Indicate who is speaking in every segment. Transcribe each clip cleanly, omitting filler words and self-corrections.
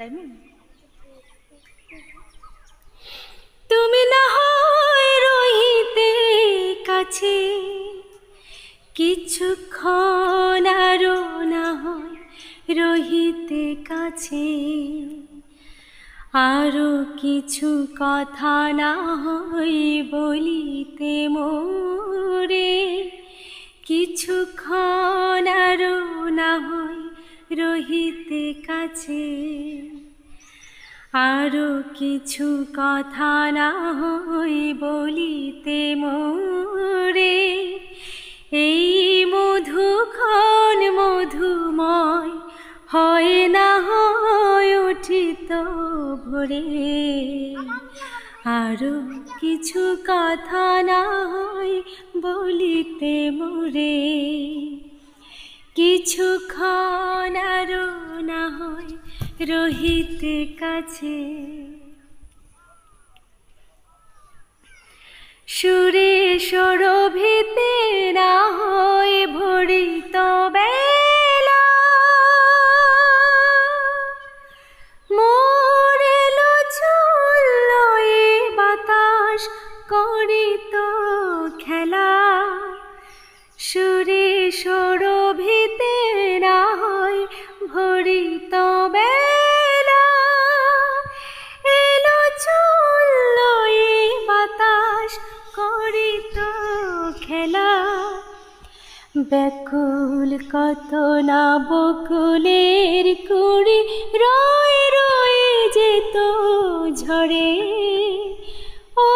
Speaker 1: টাইমে তুমি না হয় রহিতে কাছে, কিছুক্ষণ আরো না হয় রহিতে কাছে, আরো কিছু কথা না হয় বলিতে মোরে, কিছুক্ষণ আরো না হয় রহিতে কাছে, আরো কিছু কথা না হয় বলিতে মোরে, এই মধুক্ষণ মধুময় হয় না হয় উঠিত ভোরে, আরো কিছু কথা না হয় বলিতে মোরে, কিছুক্ষণ আরো না হয় রহিতে কাছে। সুরে সরভিতে না হয় ভরিত বেলা, মোরেলো চললো এ বাতাস করিত খেলা, সুরে সরভিতে না হয় ভরিত বেলা, এলো চললো এ বাতাস করিত খেলা, ব্যাকুল কত না বকুলের কুড়ি রয়ে রয়ে যেত ঝরে, ও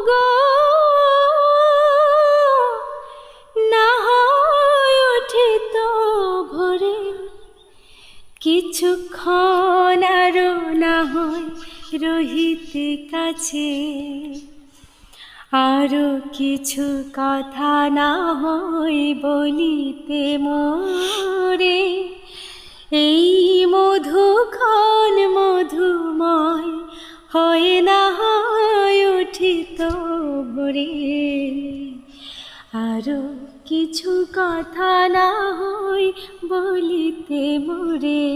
Speaker 1: গো না হয় উঠিত ভোরে, কিছুক্ষণ আরো না হয় রহিতে কাছে, আরো কিছু কথা না হয় বলিতে মোরে, এই মধুক্ষণ মধুময় হয় না হয় উঠিত ভোরে, আরো কিছু কথা না হয় বলিতে মোরে,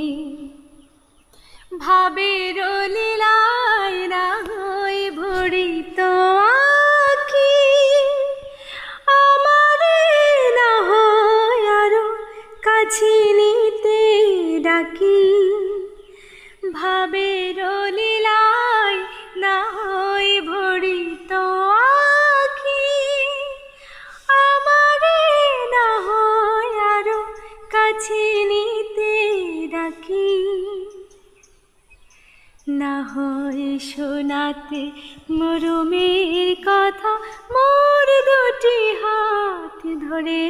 Speaker 1: ভাবের লীলায় না হয় ভরিত আঁখি, আমারে না হয় আরো কাছে নিতে ডাকি, ভাবের লীলায় না হয় ভরিত আঁখি, আমারে না হয় আরো কাছে নিতে ডাকি, না হয় শোনাতে মরমের কথা মোর দুটি হাত ধরে,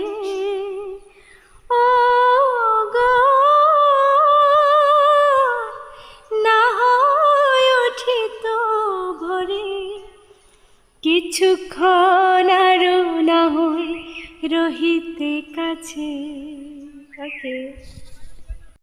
Speaker 1: ও গো না হয় উঠিত ভোরে, কিছুক্ষণ আরো না হয় রহিতে কাছে। ওকে।